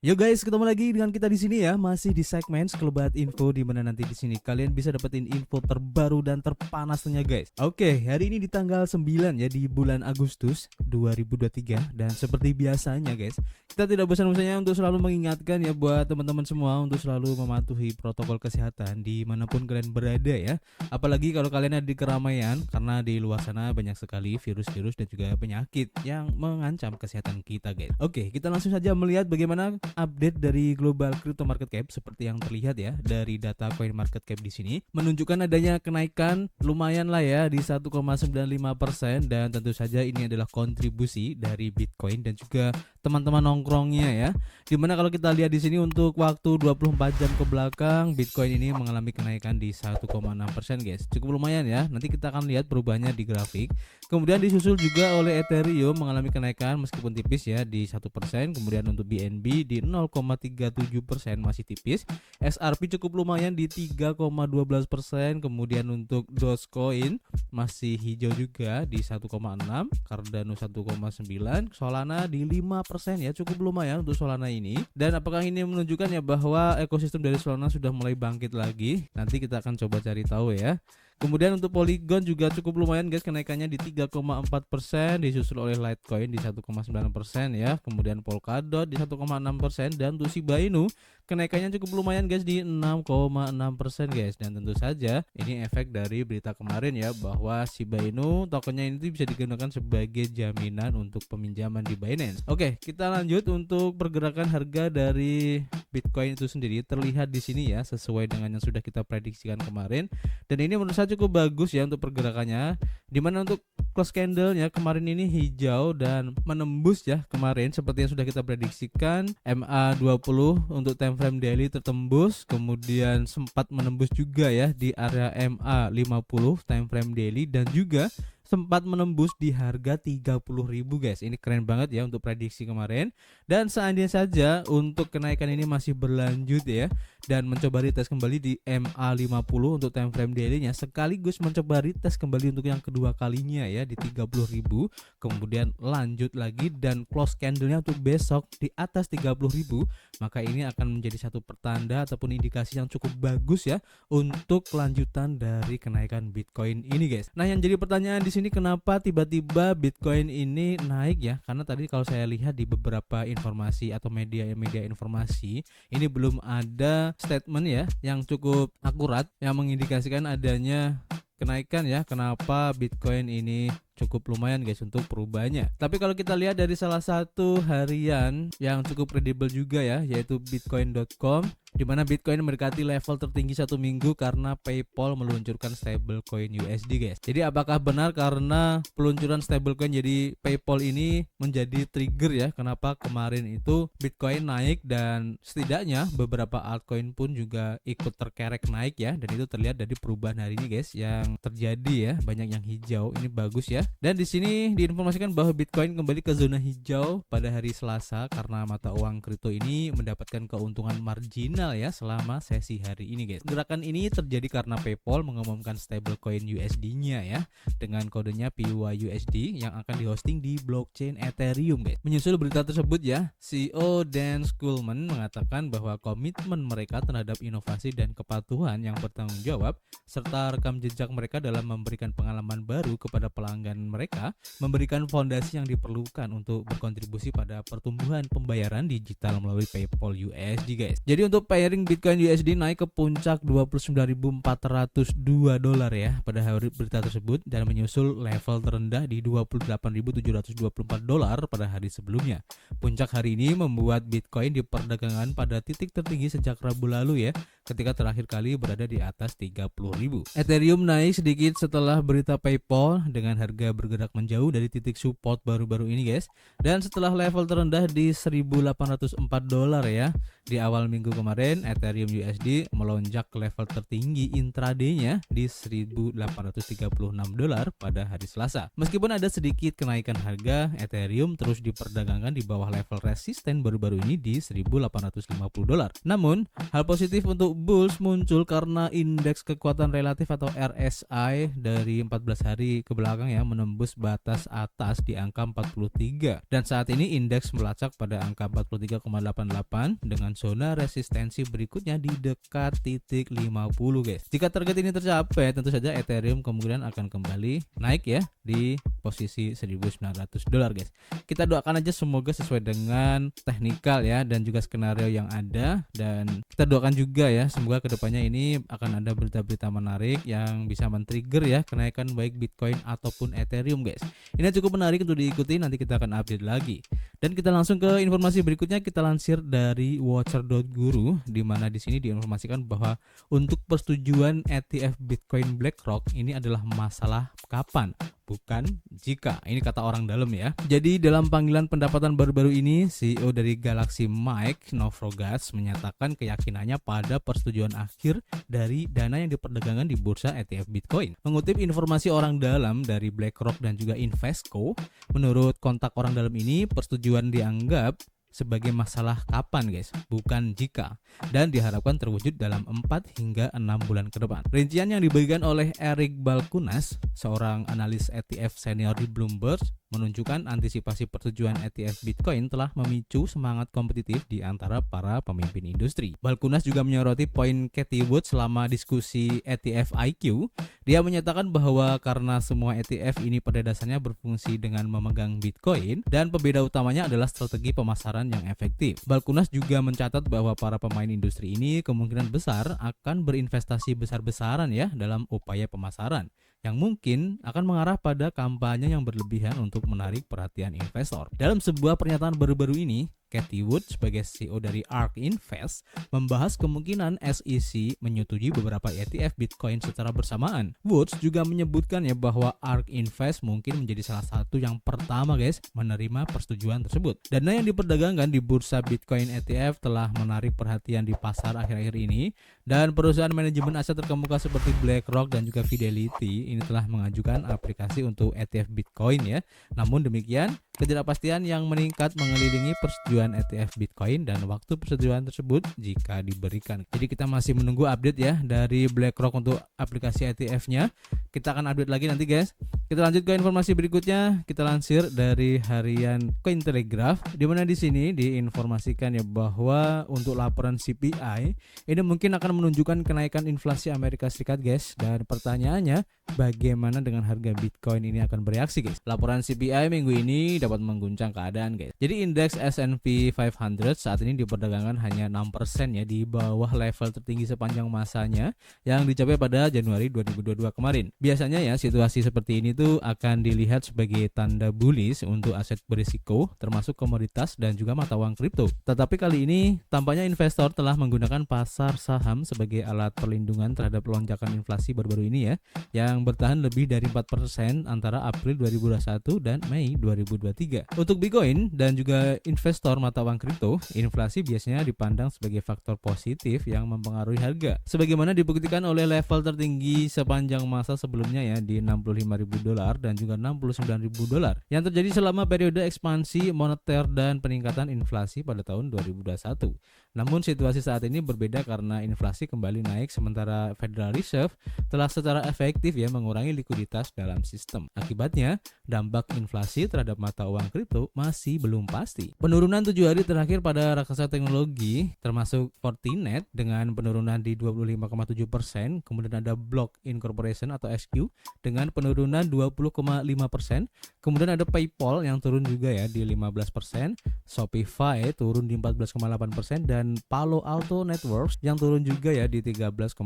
Yo guys, ketemu lagi dengan kita di sini ya, masih di segmen Sekelebat Info di mana nanti di sini kalian bisa dapetin info terbaru dan terpanasnya guys. Oke, hari ini di tanggal 9 ya di bulan Agustus 2023 dan seperti biasanya guys, kita tidak bosan-bosannya untuk selalu mengingatkan ya buat teman-teman semua untuk selalu mematuhi protokol kesehatan dimanapun kalian berada ya. Apalagi kalau kalian ada di keramaian karena di luar sana banyak sekali virus-virus dan juga penyakit yang mengancam kesehatan kita guys. Oke, kita langsung saja melihat bagaimana update dari global crypto market cap seperti yang terlihat ya dari data coin market cap di sini menunjukkan adanya kenaikan lumayan lah ya di 1,95% dan tentu saja ini adalah kontribusi dari Bitcoin dan juga teman-teman nongkrongnya ya. Dimana kalau kita lihat di sini untuk waktu 24 jam ke belakang Bitcoin ini mengalami kenaikan di 1,6% guys. Cukup lumayan ya. Nanti kita akan lihat perubahannya di grafik. Kemudian disusul juga oleh Ethereum mengalami kenaikan meskipun tipis ya di 1%. Kemudian untuk BNB di 0,37% masih tipis. SRP cukup lumayan di 3,12%. Kemudian untuk Dogecoin masih hijau juga di 1,6, Cardano 1,9, Solana di 5% ya, cukup lumayan untuk Solana ini. Dan apakah ini menunjukkan ya bahwa ekosistem dari Solana sudah mulai bangkit lagi? Nanti kita akan coba cari tahu ya. Kemudian untuk Polygon juga cukup lumayan guys, kenaikannya di 3,4%, disusul oleh Litecoin di 1,9% ya. Kemudian Polkadot di 1,6% dan untuk Shiba Inu kenaikannya cukup lumayan guys di 6,6% guys. Dan tentu saja ini efek dari berita kemarin ya bahwa Shiba Inu tokennya ini bisa digunakan sebagai jaminan untuk peminjaman di Binance. Oke, kita lanjut untuk pergerakan harga dari Bitcoin itu sendiri terlihat di sini ya sesuai dengan yang sudah kita prediksikan kemarin. Dan ini menurut saya cukup bagus ya untuk pergerakannya. Dimana untuk close candlenya kemarin ini hijau dan menembus ya kemarin seperti yang sudah kita prediksikan. MA20 untuk time frame daily tertembus, kemudian sempat menembus juga ya di area MA50 time frame daily dan juga sempat menembus di harga 30.000 guys. Ini keren banget ya untuk prediksi kemarin. Dan seandainya saja untuk kenaikan ini masih berlanjut ya dan mencoba retest kembali di MA50 untuk time frame daily-nya sekaligus mencoba retest kembali untuk yang kedua kalinya ya di 30.000, kemudian lanjut lagi dan close candle-nya untuk besok di atas 30.000, maka ini akan menjadi satu pertanda ataupun indikasi yang cukup bagus ya untuk kelanjutan dari kenaikan Bitcoin ini guys. Nah, yang jadi pertanyaan di sini kenapa tiba-tiba Bitcoin ini naik ya? Karena tadi kalau saya lihat di beberapa informasi atau media informasi ini belum ada statement ya yang cukup akurat yang mengindikasikan adanya kenaikan ya. Kenapa Bitcoin ini cukup lumayan guys untuk perubahannya. Tapi kalau kita lihat dari salah satu harian yang cukup kredibel juga ya, yaitu bitcoin.com, di mana Bitcoin mendekati level tertinggi satu minggu karena PayPal meluncurkan stablecoin USD guys. Jadi apakah benar karena peluncuran stablecoin jadi PayPal ini menjadi trigger ya kenapa kemarin itu Bitcoin naik dan setidaknya beberapa altcoin pun juga ikut terkerek naik ya, dan itu terlihat dari perubahan hari ini guys yang terjadi ya, banyak yang hijau. Ini bagus ya. Dan di sini diinformasikan bahwa Bitcoin kembali ke zona hijau pada hari Selasa karena mata uang kripto ini mendapatkan keuntungan marginal ya selama sesi hari ini guys. Gerakan ini terjadi karena PayPal mengumumkan stablecoin USD-nya ya dengan kodenya PYUSD yang akan dihosting di blockchain Ethereum guys. Menyusul berita tersebut ya, CEO Dan Schulman mengatakan bahwa komitmen mereka terhadap inovasi dan kepatuhan yang bertanggung jawab serta rekam jejak mereka dalam memberikan pengalaman baru kepada pelanggan mereka memberikan fondasi yang diperlukan untuk berkontribusi pada pertumbuhan pembayaran digital melalui PayPal USD guys. Jadi untuk pairing Bitcoin USD naik ke puncak 29.402 dolar ya pada hari berita tersebut dan menyusul level terendah di 28.724 dolar pada hari sebelumnya. Puncak hari ini membuat Bitcoin diperdagangkan pada titik tertinggi sejak Rabu lalu ya, ketika terakhir kali berada di atas 30.000. Ethereum naik sedikit setelah berita PayPal dengan harga bergerak menjauh dari titik support baru-baru ini guys, dan setelah level terendah di 1.804 dolar ya. Di awal minggu kemarin, Ethereum USD melonjak ke level tertinggi intraday-nya di $1.836 pada hari Selasa. Meskipun ada sedikit kenaikan harga, Ethereum terus diperdagangkan di bawah level resisten baru-baru ini di $1.850. Namun, hal positif untuk bulls muncul karena indeks kekuatan relatif atau RSI dari 14 hari ke belakang ya menembus batas atas di angka 43, dan saat ini indeks melacak pada angka 43,88 dengan zona resistensi berikutnya di dekat titik 50 guys. Jika target ini tercapai, tentu saja Ethereum kemungkinan akan kembali naik ya di posisi $1.900 guys. Kita doakan aja semoga sesuai dengan teknikal ya dan juga skenario yang ada, dan kita doakan juga ya semoga kedepannya ini akan ada berita-berita menarik yang bisa men-trigger ya kenaikan baik Bitcoin ataupun Ethereum guys. Ini cukup menarik untuk diikuti, nanti kita akan update lagi. Dan kita langsung ke informasi berikutnya, kita lansir dari Watcher.guru di mana di sini diinformasikan bahwa untuk persetujuan ETF Bitcoin BlackRock ini adalah masalah kapan, bukan jika. Ini kata orang dalam ya. Jadi dalam panggilan pendapatan baru-baru ini, CEO dari Galaxy Mike Novogratz menyatakan keyakinannya pada persetujuan akhir dari dana yang diperdagangkan di bursa ETF Bitcoin. Mengutip informasi orang dalam dari BlackRock dan juga Invesco, menurut kontak orang dalam ini, persetujuan dianggap sebagai masalah kapan guys, bukan jika, dan diharapkan terwujud dalam 4 hingga 6 bulan ke depan. Rincian yang dibagikan oleh Eric Balchunas, seorang analis ETF senior di Bloomberg, menunjukkan antisipasi persetujuan ETF Bitcoin telah memicu semangat kompetitif di antara para pemimpin industri. Balchunas juga menyoroti poin Cathie Wood selama diskusi ETF IQ. Dia menyatakan bahwa karena semua ETF ini pada dasarnya berfungsi dengan memegang Bitcoin dan pembeda utamanya adalah strategi pemasaran yang efektif. Balchunas juga mencatat bahwa para pemain industri ini kemungkinan besar akan berinvestasi besar-besaran ya dalam upaya pemasaran yang mungkin akan mengarah pada kampanye yang berlebihan untuk menarik perhatian investor. Dalam sebuah pernyataan baru-baru ini, Cathie Wood sebagai CEO dari ARK Invest membahas kemungkinan SEC menyetujui beberapa ETF Bitcoin secara bersamaan. Woods juga menyebutkan ya bahwa ARK Invest mungkin menjadi salah satu yang pertama guys menerima persetujuan tersebut. Dana yang diperdagangkan di bursa Bitcoin ETF telah menarik perhatian di pasar akhir-akhir ini, dan perusahaan manajemen aset terkemuka seperti BlackRock dan juga Fidelity ini telah mengajukan aplikasi untuk ETF Bitcoin ya. Namun demikian, ketidakpastian yang meningkat mengelilingi persetujuan ETF Bitcoin dan waktu persetujuan tersebut jika diberikan. Jadi kita masih menunggu update ya dari BlackRock untuk aplikasi ETF-nya. Kita akan update lagi nanti guys. Kita lanjut ke informasi berikutnya. Kita lansir dari harian Cointelegraph di mana di sini diinformasikan ya bahwa untuk laporan CPI ini mungkin akan menunjukkan kenaikan inflasi Amerika Serikat guys, dan pertanyaannya bagaimana dengan harga Bitcoin ini akan bereaksi guys. Laporan CPI minggu ini dapat mengguncang keadaan guys. Jadi indeks S&P 500 saat ini diperdagangkan hanya 6% ya di bawah level tertinggi sepanjang masanya yang dicapai pada Januari 2022 kemarin. Biasanya ya situasi seperti ini tuh akan dilihat sebagai tanda bullish untuk aset berisiko termasuk komoditas dan juga mata uang kripto. Tetapi kali ini tampaknya investor telah menggunakan pasar saham sebagai alat perlindungan terhadap lonjakan inflasi baru-baru ini ya yang bertahan lebih dari 4% antara April 2021 dan Mei 2023. Untuk Bitcoin dan juga investor mata uang kripto, inflasi biasanya dipandang sebagai faktor positif yang mempengaruhi harga. Sebagaimana dibuktikan oleh level tertinggi sepanjang masa sebelumnya ya di $65.000 dan juga $69.000 yang terjadi selama periode ekspansi moneter dan peningkatan inflasi pada tahun 2021. Namun situasi saat ini berbeda karena inflasi kembali naik sementara Federal Reserve telah secara efektif ya mengurangi likuiditas dalam sistem. Akibatnya, dampak inflasi terhadap mata uang kripto masih belum pasti. Penurunan 7 hari terakhir pada raksasa teknologi termasuk Fortinet dengan penurunan di 25,7%, kemudian ada Block Incorporation atau SQ dengan penurunan 20,5%, kemudian ada PayPal yang turun juga ya di 15%, Shopify turun di 14,8% dan Palo Alto Networks yang turun juga ya di 13,9%.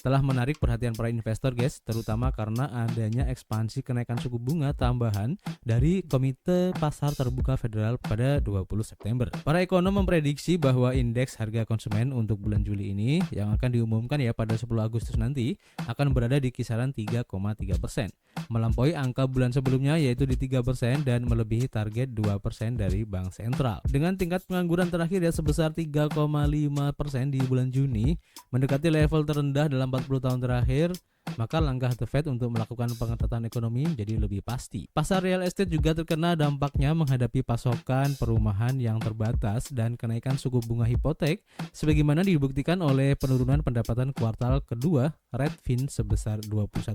Telah menarik perhatian para investor guys, terutama karena adanya ekspansi kenaikan suku bunga tambahan dari Komite Pasar Terbuka Federal pada 20 September. Para ekonom memprediksi bahwa indeks harga konsumen untuk bulan Juli ini yang akan diumumkan ya pada 10 Agustus nanti akan berada di kisaran 3,3%, melampaui angka bulan sebelumnya yaitu di 3% dan melebihi target 2% dari Bank Sentral. Dengan tingkat pengangguran terakhir ya sebesar sebesar 3,5% di bulan Juni, mendekati level terendah dalam 40 tahun terakhir. Maka langkah The Fed untuk melakukan pengetatan ekonomi jadi lebih pasti. Pasar real estate juga terkena dampaknya menghadapi pasokan perumahan yang terbatas dan kenaikan suku bunga hipotek, sebagaimana dibuktikan oleh penurunan pendapatan kuartal kedua Redfin sebesar 21%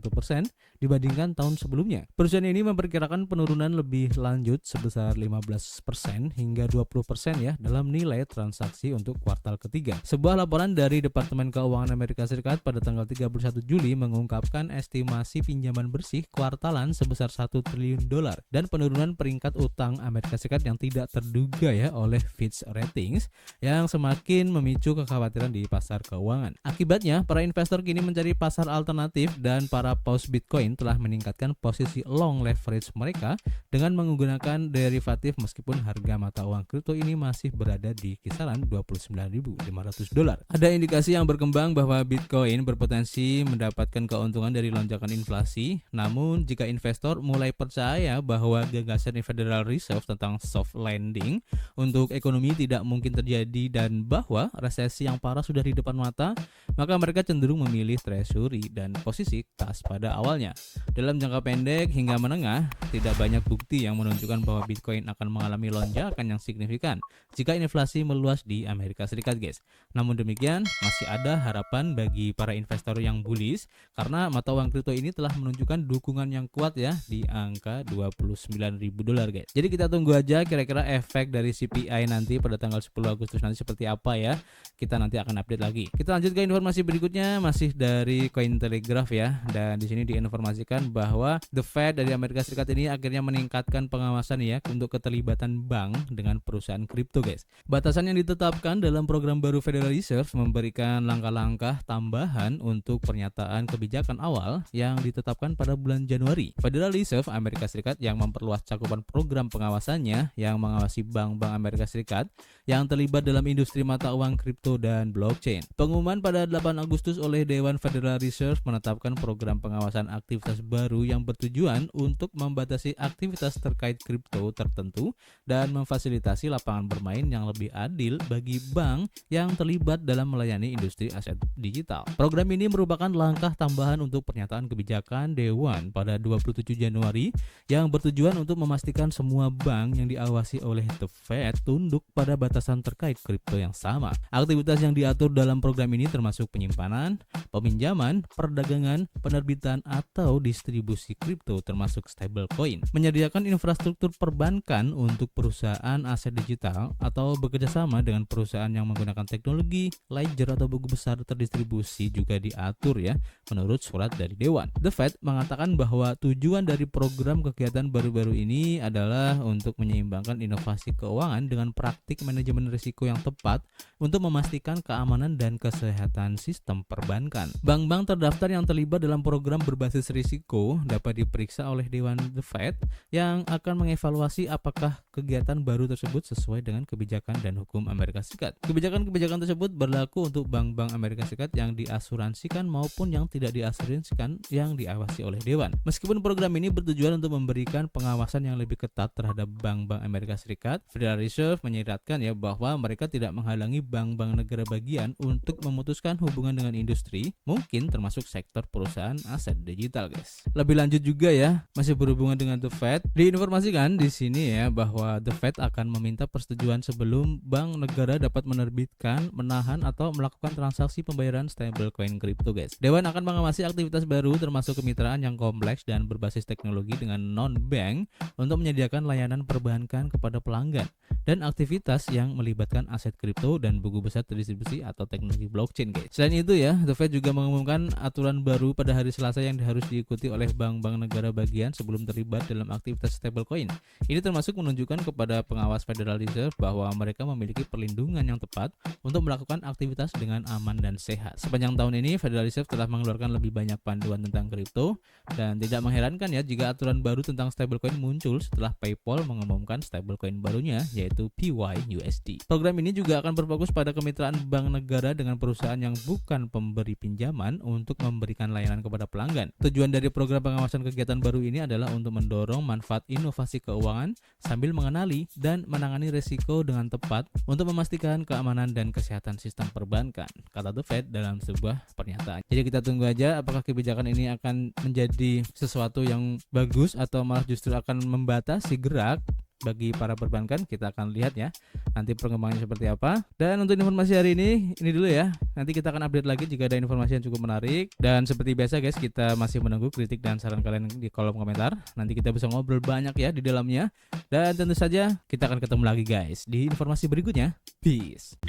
dibandingkan tahun sebelumnya. Perusahaan ini memperkirakan penurunan lebih lanjut sebesar 15% hingga 20% ya dalam nilai transaksi untuk kuartal ketiga. Sebuah laporan dari Departemen Keuangan Amerika Serikat pada tanggal 31 Juli mengungkapkan estimasi pinjaman bersih kuartalan sebesar 1 triliun dolar dan penurunan peringkat utang Amerika Serikat yang tidak terduga ya oleh Fitch Ratings yang semakin memicu kekhawatiran di pasar keuangan. Akibatnya, para investor kini mencari pasar alternatif dan para paus Bitcoin telah meningkatkan posisi long leverage mereka dengan menggunakan derivatif meskipun harga mata uang kripto ini masih berada di kisaran 29.500 dolar. Ada indikasi yang berkembang bahwa Bitcoin berpotensi mendapatkan keuntungan dari lonjakan inflasi, namun jika investor mulai percaya bahwa gagasan Federal Reserve tentang soft landing untuk ekonomi tidak mungkin terjadi dan bahwa resesi yang parah sudah di depan mata, maka mereka cenderung memilih treasury dan posisi kas pada awalnya. Dalam jangka pendek hingga menengah, tidak banyak bukti yang menunjukkan bahwa Bitcoin akan mengalami lonjakan yang signifikan jika inflasi meluas di Amerika Serikat, guys. Namun demikian, masih ada harapan bagi para investor yang bullish karena mata uang kripto ini telah menunjukkan dukungan yang kuat ya di angka 29.000 dolar, guys. Jadi kita tunggu aja kira-kira efek dari CPI nanti pada tanggal 10 Agustus nanti seperti apa ya. Kita nanti akan update lagi. Kita lanjut ke informasi berikutnya, masih dari Cointelegraph ya. Dan di sini diinformasikan bahwa The Fed dari Amerika Serikat ini akhirnya meningkatkan pengawasan ya untuk keterlibatan bank dengan perusahaan kripto, guys. Batasan yang ditetapkan dalam program baru Federal Reserve memberikan langkah-langkah tambahan untuk pernyataan kebijakan awal yang ditetapkan pada bulan Januari. Federal Reserve Amerika Serikat yang memperluas cakupan program pengawasannya yang mengawasi bank-bank Amerika Serikat yang terlibat dalam industri mata uang kripto dan blockchain. Pengumuman pada 8 Agustus oleh Dewan Federal Reserve menetapkan program pengawasan aktivitas baru yang bertujuan untuk membatasi aktivitas terkait kripto tertentu dan memfasilitasi lapangan bermain yang lebih adil bagi bank yang terlibat dalam melayani industri aset digital. Program ini merupakan langkah tambahan untuk pernyataan kebijakan Dewan pada 27 Januari yang bertujuan untuk memastikan semua bank yang diawasi oleh The Fed tunduk pada batasan terkait kripto yang sama. Aktivitas yang diatur dalam program ini termasuk penyimpanan, peminjaman, perdagangan, penerbitan atau distribusi kripto termasuk stablecoin, menyediakan infrastruktur perbankan untuk perusahaan aset digital atau bekerjasama dengan perusahaan yang menggunakan teknologi, ledger atau buku besar terdistribusi juga diatur ya menurut surat dari Dewan. The Fed mengatakan bahwa tujuan dari program kegiatan baru-baru ini adalah untuk menyeimbangkan inovasi keuangan dengan praktik manajemen risiko yang tepat untuk memastikan keamanan dan kesehatan sistem perbankan. Bank-bank terdaftar yang terlibat dalam program berbasis risiko dapat diperiksa oleh Dewan The Fed yang akan mengevaluasi apakah kegiatan baru tersebut sesuai dengan kebijakan dan hukum Amerika Serikat. Kebijakan-kebijakan tersebut berlaku untuk bank-bank Amerika Serikat yang diasuransikan maupun yang tidak diasuransikan yang diawasi oleh Dewan. Meskipun program ini bertujuan untuk memberikan pengawasan yang lebih ketat terhadap bank-bank Amerika Serikat, Federal Reserve menyiratkan ya bahwa mereka tidak menghalangi bank-bank negara bagian untuk memutuskan hubungan dengan industri, mungkin termasuk sektor perusahaan aset digital, guys. Lebih lanjut juga ya, masih berhubungan dengan The Fed, diinformasikan di sini ya bahwa The Fed akan meminta persetujuan sebelum bank negara dapat menerbitkan, menahan atau melakukan transaksi pembayaran stablecoin kripto, guys. Dewan akan mengawasi aktivitas baru termasuk kemitraan yang kompleks dan berbasis teknologi dengan non-bank untuk menyediakan layanan perbankan kepada pelanggan dan aktivitas yang melibatkan aset kripto dan buku besar terdistribusi atau teknologi blockchain, guys. Selain itu ya, The Fed juga mengumumkan aturan baru pada hari Selasa yang harus diikuti oleh bank-bank negara bagian sebelum terlibat dalam aktivitas stablecoin. Ini termasuk menunjukkan kepada pengawas Federal Reserve bahwa mereka memiliki perlindungan yang tepat untuk melakukan aktivitas dengan aman dan sehat. Sepanjang tahun ini, Federal Reserve telah mengeluarkan lebih banyak panduan tentang kripto dan tidak mengherankan ya jika aturan baru tentang stablecoin muncul setelah PayPal mengumumkan stablecoin barunya yaitu yaitu PYUSD. Program ini juga akan berfokus pada kemitraan bank negara dengan perusahaan yang bukan pemberi pinjaman untuk memberikan layanan kepada pelanggan. Tujuan dari program pengawasan kegiatan baru ini adalah untuk mendorong manfaat inovasi keuangan sambil mengenali dan menangani risiko dengan tepat untuk memastikan keamanan dan kesehatan sistem perbankan, kata The Fed dalam sebuah pernyataan. Jadi kita tunggu aja apakah kebijakan ini akan menjadi sesuatu yang bagus atau malah justru akan membatasi gerak bagi para perbankan. Kita akan lihat ya nanti perkembangannya seperti apa. Dan untuk informasi hari ini dulu ya. Nanti kita akan update lagi jika ada informasi yang cukup menarik. Dan seperti biasa guys, kita masih menunggu kritik dan saran kalian di kolom komentar. Nanti kita bisa ngobrol banyak ya di dalamnya. Dan tentu saja kita akan ketemu lagi guys di informasi berikutnya. Peace.